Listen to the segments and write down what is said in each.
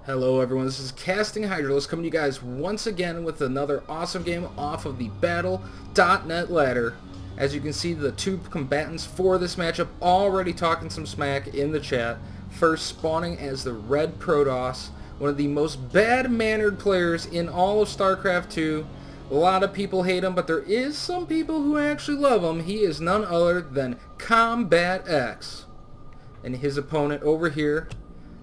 Hello everyone, this is Casting Hydralist coming to you guys once again with another awesome game off of the Battle.net ladder. As you can see, the two combatants for this matchup already talking some smack in the chat. First spawning as the Red Protoss, one of the most bad-mannered players in all of Starcraft 2. A lot of people hate him, but there is some people who actually love him. He is none other than CombatEx. And his opponent over here,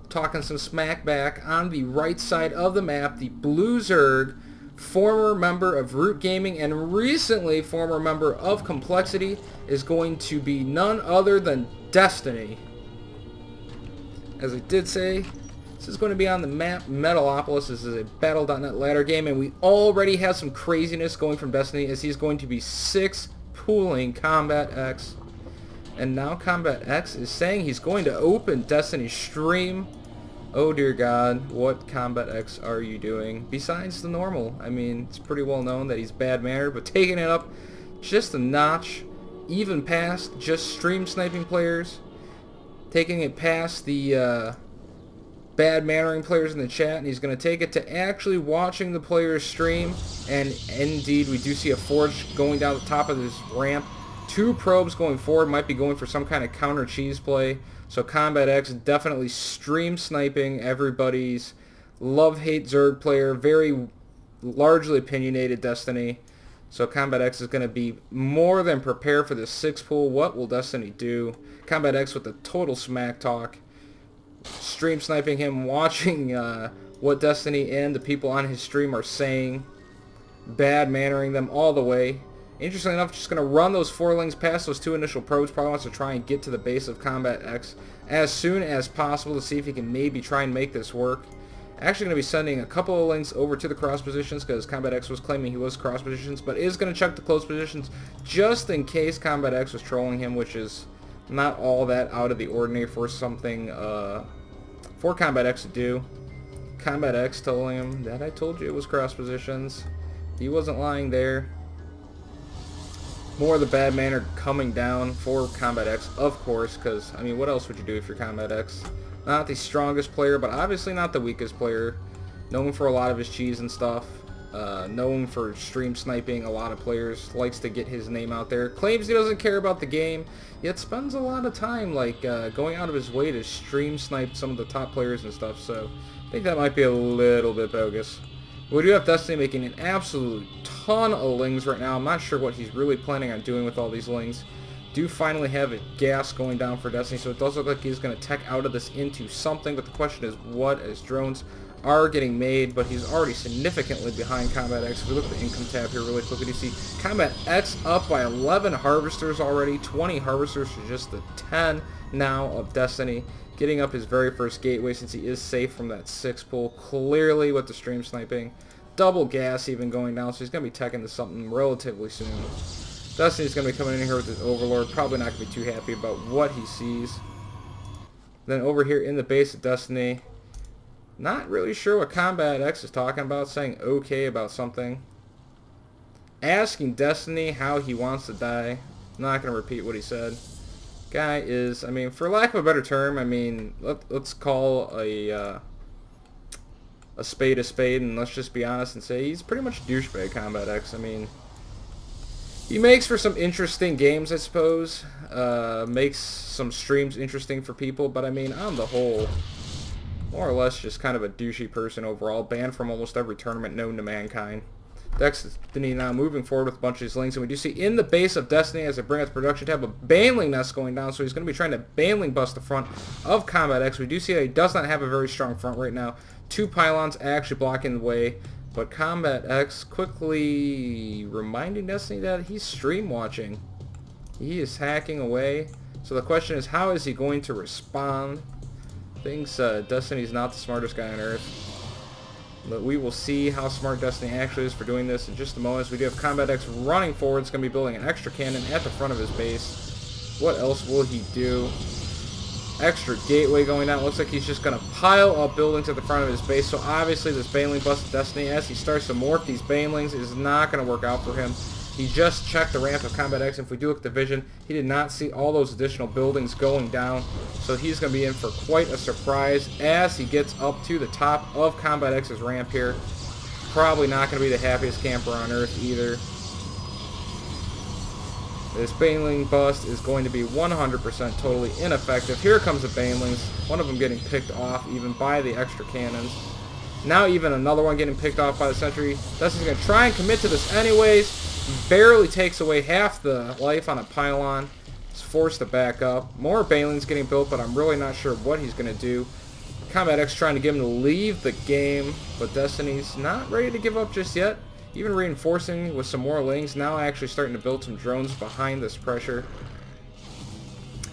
talking some smack back on the right side of the map, the Blue Zerg, former member of Root Gaming and recently former member of Complexity, is going to be none other than Destiny. As I did say, this is going to be on the map Metalopolis. This is a Battle.net ladder game, and we already have some craziness going from Destiny as he's going to be 6-pooling CombatEx. And now CombatEx is saying he's going to open Destiny's stream. Oh dear God, what CombatEx are you doing? Besides the normal, I mean, it's pretty well known that he's bad-mannered, but taking it up just a notch, even past just stream sniping players, taking it past the bad-mannering players in the chat, and he's going to take it to actually watching the players stream. And indeed, we do see a forge going down the top of this ramp. Two probes going forward, might be going for some kind of counter cheese play. So CombatEx definitely stream sniping everybody's love-hate Zerg player, very largely opinionated Destiny. So CombatEx is going to be more than prepared for this 6-pool. What will Destiny do? CombatEx with the total smack talk. Stream sniping him, watching what Destiny and the people on his stream are saying. Bad-mannering them all the way. Interestingly enough, just going to run those 4 links past those 2 initial probes. Probably wants to try and get to the base of CombatEx as soon as possible to see if he can maybe try and make this work. Actually going to be sending a couple of links over to the cross positions because CombatEx was claiming he was cross positions, but is going to check the close positions just in case CombatEx was trolling him, which is not all that out of the ordinary for something for CombatEx to do. CombatEx telling him that I told you it was cross positions. He wasn't lying there. More of the bad manner coming down for CombatEx, of course, because, I mean, what else would you do if you're CombatEx? Not the strongest player, but obviously not the weakest player. Known for a lot of his cheese and stuff. Known for stream sniping a lot of players. Likes to get his name out there. Claims he doesn't care about the game, yet spends a lot of time, like, going out of his way to stream snipe some of the top players and stuff, so I think that might be a little bit bogus. We do have Destiny making an absolute ton of lings right now. I'm not sure what he's really planning on doing with all these lings. Do finally have a gas going down for Destiny, so it does look like he's going to tech out of this into something, but the question is what, as drones are getting made, but he's already significantly behind CombatEx. If we look at the income tab here really quickly, you see CombatEx up by 11 harvesters already, 20 harvesters to just the 10 now of Destiny. Getting up his very first gateway since he is safe from that 6-pool. Clearly with the stream sniping. Double gas even going down, so he's going to be teching to something relatively soon. Destiny's going to be coming in here with his Overlord. Probably not going to be too happy about what he sees. Then over here in the base of Destiny, not really sure what CombatEx is talking about, saying okay about something. Asking Destiny how he wants to die. Not going to repeat what he said. Guy is, I mean, for lack of a better term, I mean, let's call a spade, and let's just be honest and say he's pretty much douchebag CombatEx. I mean, he makes for some interesting games, I suppose. Makes some streams interesting for people, but I mean, on the whole, more or less just kind of a douchey person overall. Banned from almost every tournament known to mankind. Destiny now moving forward with a bunch of these links, and we do see in the base of Destiny, as I bring up the production tab, a Baneling nest going down, so he's going to be trying to Baneling bust the front of CombatEx. We do see that he does not have a very strong front right now. 2 pylons actually blocking the way, but CombatEx quickly reminding Destiny that he's stream watching. He is hacking away, so the question is, how is he going to respond? Thinks Destiny's not the smartest guy on Earth. But we will see how smart Destiny actually is for doing this in just a moment. As we do have CombatEx running forward. It's going to be building an extra cannon at the front of his base. What else will he do? Extra gateway going down. Looks like he's just going to pile up buildings at the front of his base. So obviously this Baneling busted Destiny as he starts to morph these Banelings is not going to work out for him. He just checked the ramp of CombatEx, and if we do look at the vision, he did not see all those additional buildings going down. So he's going to be in for quite a surprise as he gets up to the top of CombatEx's ramp here. Probably not going to be the happiest camper on Earth either. This Baneling bust is going to be 100% totally ineffective. Here comes the Banelings. One of them getting picked off even by the extra cannons. Now even another one getting picked off by the sentry. Destiny's going to try and commit to this anyways. Barely takes away half the life on a pylon. He's forced to back up. More Banelings getting built, but I'm really not sure what he's going to do. CombatEx trying to get him to leave the game, but Destiny's not ready to give up just yet. Even reinforcing with some more lings. Now actually starting to build some drones behind this pressure.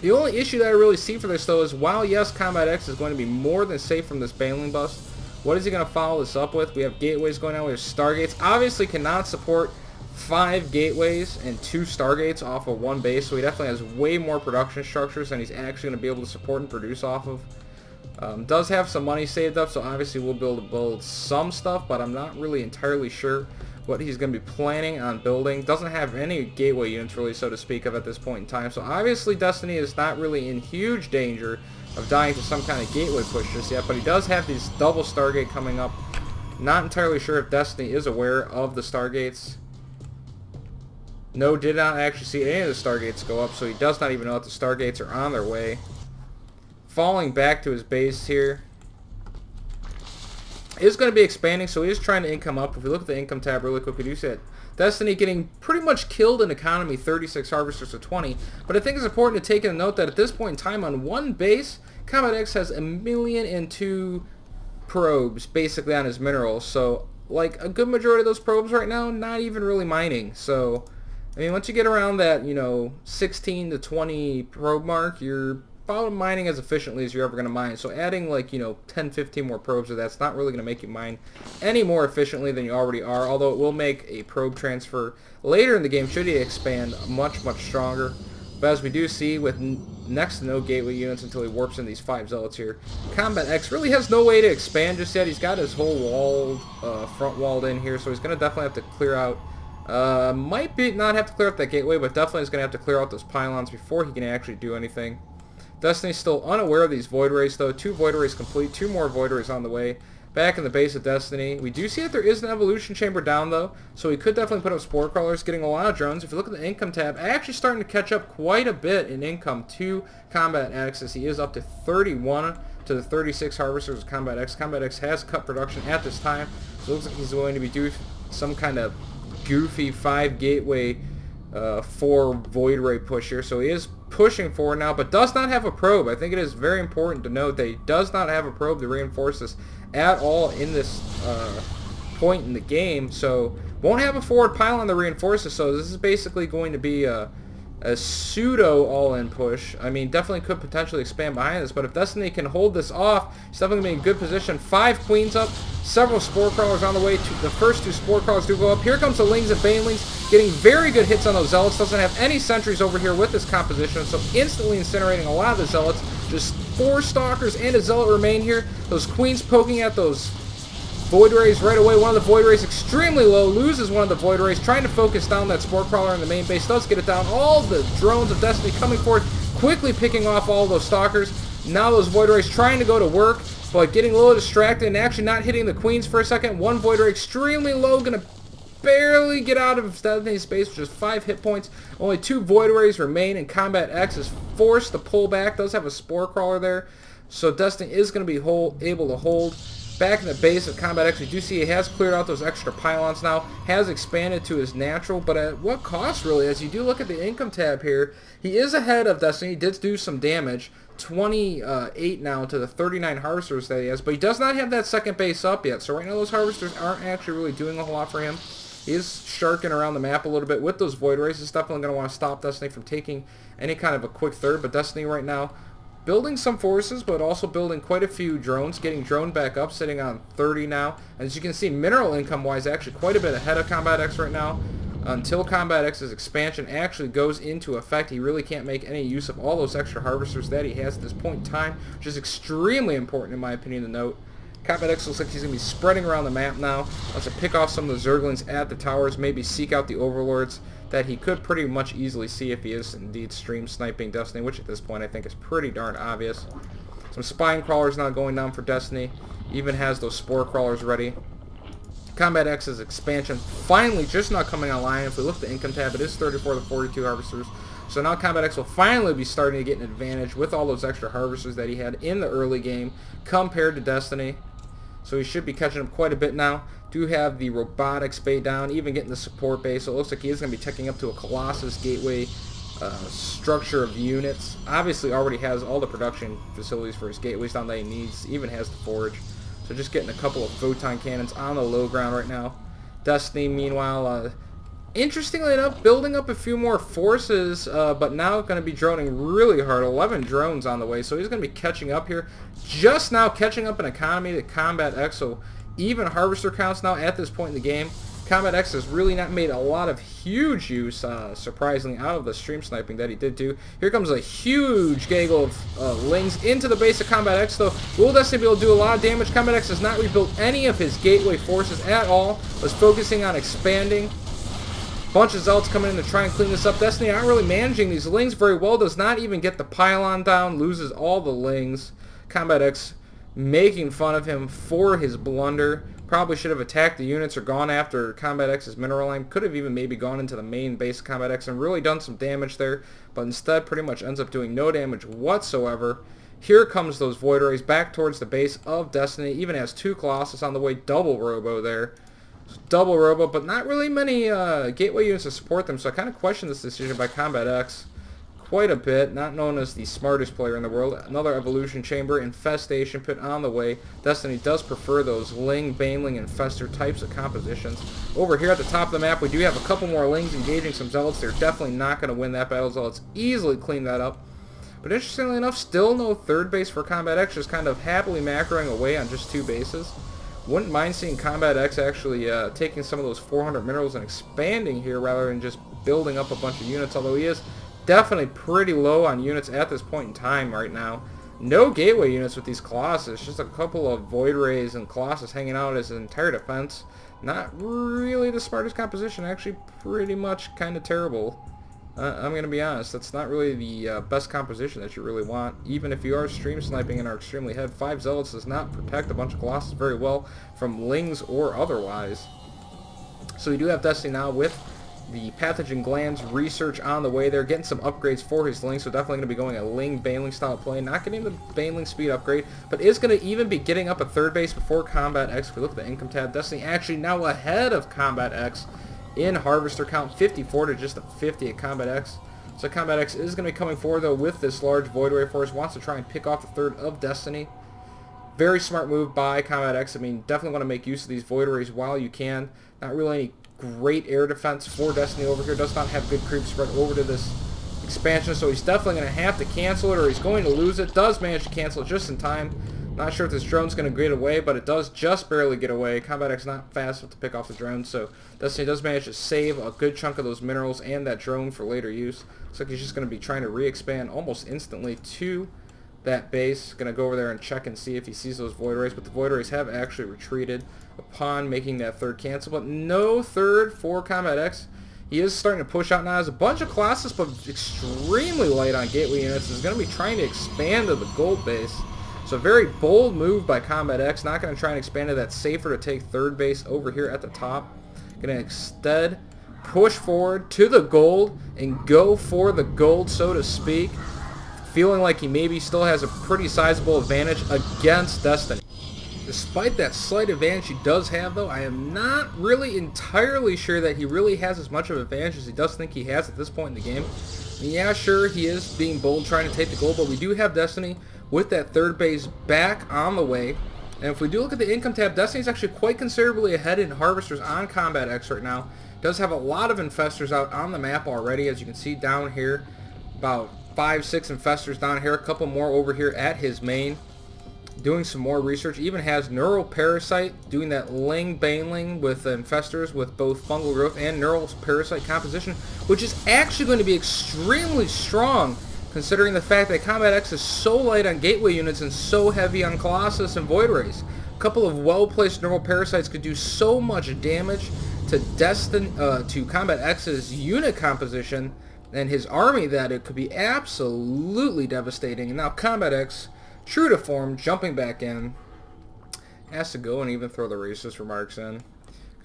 The only issue that I really see for this though is while yes, CombatEx is going to be more than safe from this Baneling bust, what is he going to follow this up with? We have gateways going on. We have Stargates. Obviously cannot support 5 gateways and 2 Stargates off of one base, so he definitely has way more production structures than he's actually going to be able to support and produce off of. Does have some money saved up, so obviously we'll be able to build some stuff, but I'm not really entirely sure what he's going to be planning on building. Doesn't have any gateway units really, so to speak of, at this point in time. So obviously Destiny is not really in huge danger of dying to some kind of gateway push just yet, but he does have these double Stargate coming up. Not entirely sure if Destiny is aware of the Stargates. No, did not actually see any of the Stargates go up, so he does not even know that the Stargates are on their way. Falling back to his base here. Is going to be expanding, so he is trying to income up. If we look at the income tab really quick, we do see it. Destiny getting pretty much killed in economy, 36 harvesters to 20. But I think it's important to take into note that at this point in time on one base, CombatEx has 1,000,002 probes basically on his minerals. So like a good majority of those probes right now, not even really mining. So I mean, once you get around that, you know, 16 to 20 probe mark, you're about mining as efficiently as you're ever going to mine. So adding like, you know, 10, 15 more probes, that's not really going to make you mine any more efficiently than you already are, although it will make a probe transfer later in the game should you expand much, much stronger. But as we do see with next to no gateway units until he warps in these 5 zealots here, CombatEx really has no way to expand just yet. He's got his whole walled, front walled in here, so he's going to definitely have to clear out not have to clear out that gateway, but definitely is going to have to clear out those pylons before he can actually do anything. Destiny's still unaware of these Void Rays though. 2 Void Rays complete, 2 more Void Rays on the way. Back in the base of Destiny. We do see that there is an evolution chamber down though, so he could definitely put up Spore Crawlers, getting a lot of drones. If you look at the income tab, actually starting to catch up quite a bit in income to CombatEx, as he is up to 31 to the 36 harvesters of CombatEx. CombatEx has cut production at this time, so it looks like he's going to be doing some kind of goofy 5 gateway 4 Void Ray push here, so he is pushing forward now, but does not have a probe. I think it is very important to note that he does not have a probe to reinforce this at all in this point in the game, so won't have a forward pylon to reinforce this, so this is basically going to be a pseudo all-in push. I mean, definitely could potentially expand behind this, but if Destiny can hold this off, he's definitely going to be in good position. 5 queens up, several Spore Crawlers on the way. The first 2 Spore Crawlers do go up. Here comes the Lings and Banelings, getting very good hits on those Zealots. Doesn't have any sentries over here with this composition, so instantly incinerating a lot of the Zealots. Just 4 Stalkers and a Zealot remain here. Those queens poking at those Void Rays right away. One of the Void Rays extremely low, loses one of the Void Rays, trying to focus down that Spore Crawler in the main base, does get it down. All the drones of Destiny coming forward, quickly picking off all those Stalkers. Now those Void Rays trying to go to work, but getting a little distracted and actually not hitting the Queens for a second. 1 Void Ray extremely low, gonna barely get out of Destiny's base with just 5 hit points. Only 2 Void Rays remain, and CombatEx is forced to pull back. Does have a Spore Crawler there, so Destiny is going to be able to hold. Back in the base of CombatEx, we do see he has cleared out those extra pylons now, has expanded to his natural, but at what cost really? As you do look at the income tab here, he is ahead of Destiny. He did do some damage, 28 now to the 39 harvesters that he has, but he does not have that second base up yet, so right now those harvesters aren't actually really doing a whole lot for him. He is sharking around the map a little bit with those Void Rays. He's definitely going to want to stop Destiny from taking any kind of a quick third, but Destiny right now building some forces, but also building quite a few drones, getting drone back up, sitting on 30 now. As you can see, mineral income-wise, actually quite a bit ahead of CombatEx right now. Until CombatEx's expansion actually goes into effect, he really can't make any use of all those extra harvesters that he has at this point in time, which is extremely important in my opinion to note. CombatEx looks like he's going to be spreading around the map now. Wants to pick off some of the Zerglings at the towers, maybe seek out the Overlords that he could pretty much easily see if he is indeed stream sniping Destiny, which at this point I think is pretty darn obvious. Some Spine Crawlers now going down for Destiny. Even has those Spore Crawlers ready. CombatEx's expansion finally just not coming online. If we look at the income tab, it is 34 to 42 Harvesters. So now CombatEx will finally be starting to get an advantage with all those extra Harvesters that he had in the early game compared to Destiny. So he should be catching up quite a bit now. Do have the Robotics bay down, even getting the support base. So it looks like he is going to be taking up to a Colossus Gateway structure of units. Obviously already has all the production facilities for his gateways down that he needs. Even has the Forge. So just getting a couple of Photon Cannons on the low ground right now. Destiny, meanwhile, interestingly enough, building up a few more forces, but now going to be droning really hard. 11 drones on the way, so he's going to be catching up here. Just now catching up in economy to CombatEx, so even Harvester counts now at this point in the game. CombatEx has really not made a lot of huge use, surprisingly, out of the stream sniping that he did do. Here comes a huge gaggle of Lings into the base of CombatEx, though. Will Destiny be able to do a lot of damage? CombatEx has not rebuilt any of his gateway forces at all. Was focusing on expanding. Bunch of Zealots coming in to try and clean this up. Destiny not really managing these Lings very well. Does not even get the pylon down. Loses all the Lings. CombatEx making fun of him for his blunder. Probably should have attacked the units or gone after CombatEx's mineral line. Could have even maybe gone into the main base of CombatEx and really done some damage there. But instead pretty much ends up doing no damage whatsoever. Here comes those Void Rays back towards the base of Destiny. Even has 2 Colossus on the way. Double Robo there. Double Robo, but not really many gateway units to support them. So I kind of question this decision by CombatEx quite a bit. Not known as the smartest player in the world. Another Evolution Chamber, Infestation Pit on the way. Destiny does prefer those Ling, Baneling, Infestor types of compositions. Over here at the top of the map, we do have a couple more Lings engaging some Zealots. They're definitely not going to win that battle. Zealots easily clean that up. But interestingly enough, still no third base for CombatEx, just kind of happily macroing away on just 2 bases. Wouldn't mind seeing CombatEx actually taking some of those 400 minerals and expanding here rather than just building up a bunch of units, although he is definitely pretty low on units at this point in time right now. No gateway units with these Colossus, just a couple of Void Rays and Colossus hanging out as an entire defense. Not really the smartest composition, actually pretty much kind of terrible. I'm going to be honest, that's not really the best composition that you really want. Even if you are stream sniping and are extremely ahead, 5 Zealots does not protect a bunch of Colossus very well from Lings or otherwise. So we do have Destiny now with the Pathogen Glands research on the way there, getting some upgrades for his Lings, so definitely going to be going a Ling Baneling style play. Not getting the Baneling speed upgrade, but is going to even be getting up a third base before CombatEx. If we look at the income tab, Destiny actually now ahead of CombatEx in Harvester count, 54 to just a 50 at CombatEx. So CombatEx is going to be coming forward though with this large Void Ray force, wants to try and pick off the third of Destiny. Very smart move by CombatEx. I mean, definitely want to make use of these Void Rays while you can. Not really any great air defense for Destiny over here. Does not have good creep spread over to this expansion, so he's definitely going to have to cancel it or he's going to lose it. Does manage to cancel it just in time. Not sure if this drone's going to get away, but it does just barely get away. CombatEx not fast enough to pick off the drone, so Destiny does manage to save a good chunk of those minerals and that drone for later use. Looks like he's just going to be trying to re-expand almost instantly to that base. Going to go over there and check and see if he sees those Void Rays, but the Void Rays have actually retreated upon making that third cancel, but no third for CombatEx. He is starting to push out now. There's a bunch of Colossus, but extremely light on gateway units. He's going to be trying to expand to the gold base. So a very bold move by CombatEx. Not going to try and expand it. That's safer to take third base over here at the top. Going to instead push forward to the gold and go for the gold, so to speak. Feeling like he maybe still has a pretty sizable advantage against Destiny. Despite that slight advantage he does have, though, I am not really entirely sure that he really has as much of an advantage as he does think he has at this point in the game. And yeah, sure, he is being bold trying to take the gold, but we do have Destiny with that third base back on the way. And if we do look at the income tab, Destiny's actually quite considerably ahead in Harvesters on CombatEx right now. Does have a lot of Infestors out on the map already, as you can see down here. About 5-6 Infestors down here, a couple more over here at his main. Doing some more research. Even has Neural Parasite, doing that Ling Baneling with Infestors with both Fungal Growth and Neural Parasite composition, which is actually going to be extremely strong considering the fact that CombatEx is so light on gateway units and so heavy on Colossus and Void Rays. A couple of well-placed neural parasites could do so much damage to CombatEx's unit composition and his army that it could be absolutely devastating. And now CombatEx, true to form, jumping back in, has to go and even throw the racist remarks in.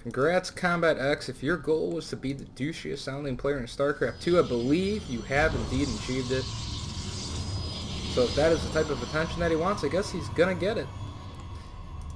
Congrats, CombatEx. If your goal was to be the douchiest sounding player in StarCraft 2, I believe you have indeed achieved it. So if that is the type of attention that he wants, I guess he's gonna get it.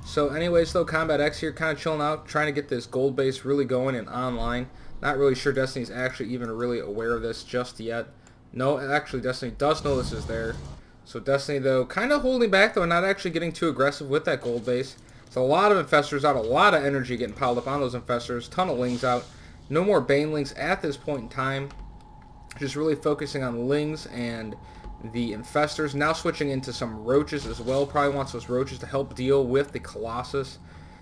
So anyways, though, CombatEx here kind of chilling out, trying to get this gold base really going and online. Not really sure Destiny's actually even really aware of this just yet. No, actually Destiny does know this is there. So Destiny, though, kind of holding back, though, not actually getting too aggressive with that gold base. So a lot of infestors out, a lot of energy getting piled up on those infestors, ton of lings out. No more banelings at this point in time. Just really focusing on lings and the infestors. Now switching into some roaches as well. Probably wants those roaches to help deal with the Colossus.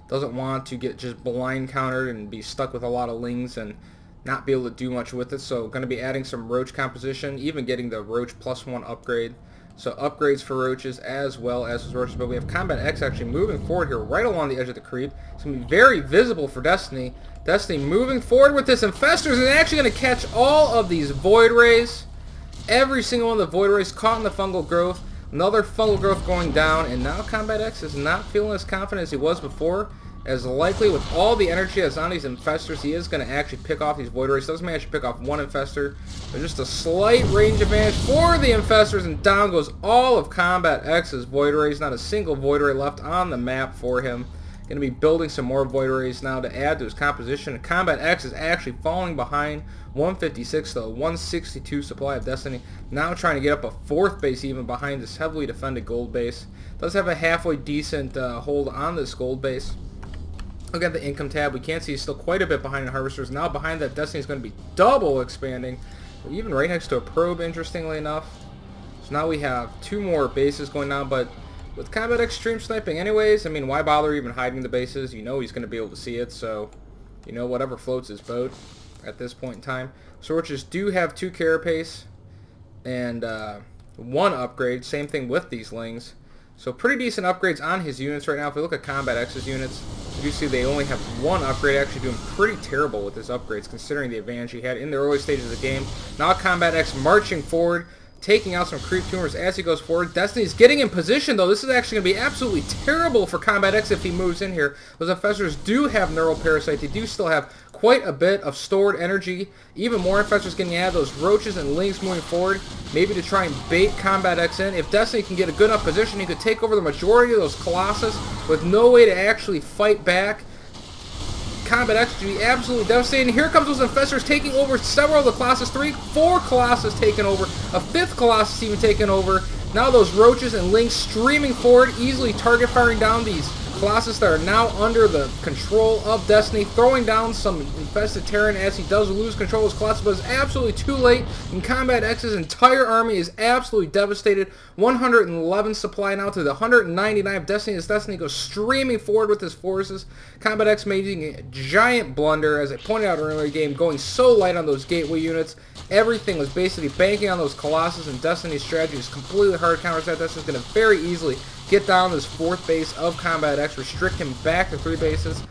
Doesn't want to get just blind countered and be stuck with a lot of lings and not be able to do much with it. So going to be adding some roach composition, even getting the roach +1 upgrade. So upgrades for roaches as well as his roaches. But we have CombatEx actually moving forward here right along the edge of the creep. It's going to be very visible for Destiny. Destiny moving forward with this infestors and actually going to catch all of these void rays. Every single one of the void rays caught in the fungal growth. Another fungal growth going down, and now CombatEx is not feeling as confident as he was before, as likely with all the energy that's on these infestors, he is going to actually pick off these void rays. Doesn't manage to pick off one infestor, but just a slight range advantage for the infestors, and down goes all of CombatEx's void rays. Not a single void ray left on the map for him. Going to be building some more void rays now to add to his composition. CombatEx is actually falling behind 156 to 162 supply of Destiny. Now trying to get up a 4th base even behind this heavily defended gold base. Does have a halfway decent hold on this gold base. Look at the income tab. We can see he's still quite a bit behind in harvesters. Now behind that, Destiny is going to be double expanding. Even right next to a probe, interestingly enough. So now we have 2 more bases going down, but with CombatEx stream sniping anyways, I mean, why bother even hiding the bases? You know he's going to be able to see it, so, you know, whatever floats his boat at this point in time. Sorches do have 2 carapace and 1 upgrade. Same thing with these lings. So pretty decent upgrades on his units right now. If we look at CombatEx's units, you see they only have 1 upgrade, actually doing pretty terrible with his upgrades considering the advantage he had in the early stages of the game. Now CombatEx marching forward, taking out some creep tumors as he goes forward. Destiny's getting in position, though. This is actually going to be absolutely terrible for CombatEx if he moves in here. Those infestors do have neural parasite. They do still have quite a bit of stored energy. Even more infestors getting added. Those roaches and lings moving forward, maybe to try and bait CombatEx in. If Destiny can get a good enough position, he could take over the majority of those Colossus with no way to actually fight back. CombatEx to be absolutely devastating. Here comes those infestors taking over several of the Colossus. 3, 4 Colossus taken over. A 5th Colossus even taken over. Now those roaches and lings streaming forward, easily target firing down these Colossus that are now under the control of Destiny, throwing down some infested Terran as he does lose control of his Colossus, but it's absolutely too late, and CombatEx's entire army is absolutely devastated. 111 supply now to the 199 of Destiny as Destiny goes streaming forward with his forces. CombatEx making a giant blunder, as I pointed out earlier in the game, going so light on those gateway units. Everything was basically banking on those Colossus, and Destiny's strategy is completely hard counters that. Destiny's going to very easily get down this 4th base of CombatEx, restrict him back to 3 bases.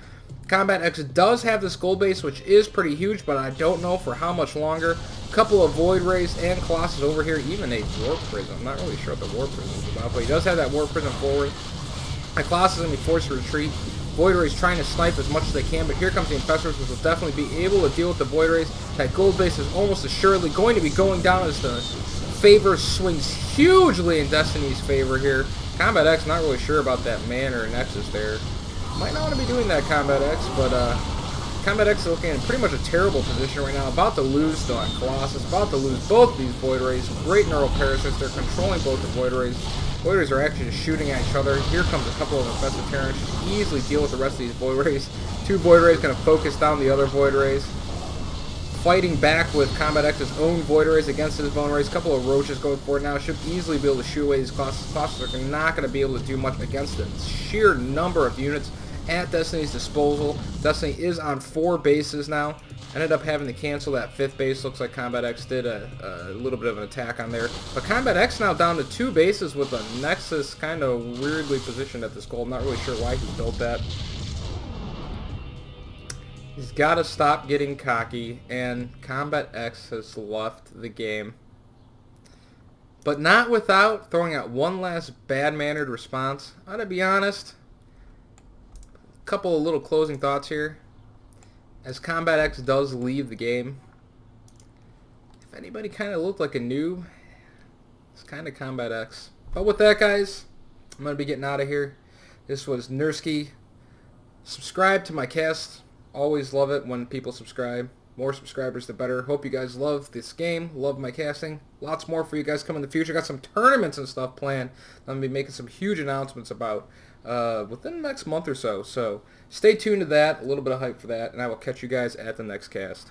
CombatEx does have this gold base, which is pretty huge, but I don't know for how much longer. A couple of Void Rays and Colossus over here, even a Warp Prism. I'm not really sure what the Warp Prism is about, but he does have that Warp Prism forward. My Colossus is going to be forced to retreat. Void Rays trying to snipe as much as they can, but here comes the Infestors, which will definitely be able to deal with the Void Rays. That gold base is almost assuredly going to be going down as the favor swings hugely in Destiny's favor here. CombatEx not really sure about that man or Nexus there. Might not want to be doing that, CombatEx, but CombatEx is looking in pretty much a terrible position right now. About to lose the Colossus, about to lose both of these Void Rays. Great neural parasites. They're controlling both the Void Rays. Void Rays are actually just shooting at each other. Here comes a couple of infested Terrans. Just easily deal with the rest of these Void Rays. 2 Void Rays going to focus down the other Void Rays. Fighting back with CombatEx's own Void Rays against his Void Rays. A couple of roaches going forward now. Should easily be able to shoot away these Colossus. Colossus are not going to be able to do much against the sheer number of units at Destiny's disposal. Destiny is on 4 bases now. Ended up having to cancel that 5th base. Looks like CombatEx did a little bit of an attack on there. But CombatEx now down to 2 bases with a Nexus kind of weirdly positioned at this goal. I'm not really sure why he built that. He's got to stop getting cocky, and CombatEx has left the game. But not without throwing out one last bad-mannered response. I gotta be honest. A couple of little closing thoughts here. As CombatEx does leave the game, if anybody kind of looked like a noob, it's kind of CombatEx. But with that, guys, I'm going to be getting out of here. This was Nursky. Subscribe to my cast. Always love it when people subscribe. More subscribers, the better. Hope you guys love this game. Love my casting. Lots more for you guys coming in the future. Got some tournaments and stuff planned. I'm going to be making some huge announcements about within the next month or so. So stay tuned to that. A little bit of hype for that. And I will catch you guys at the next cast.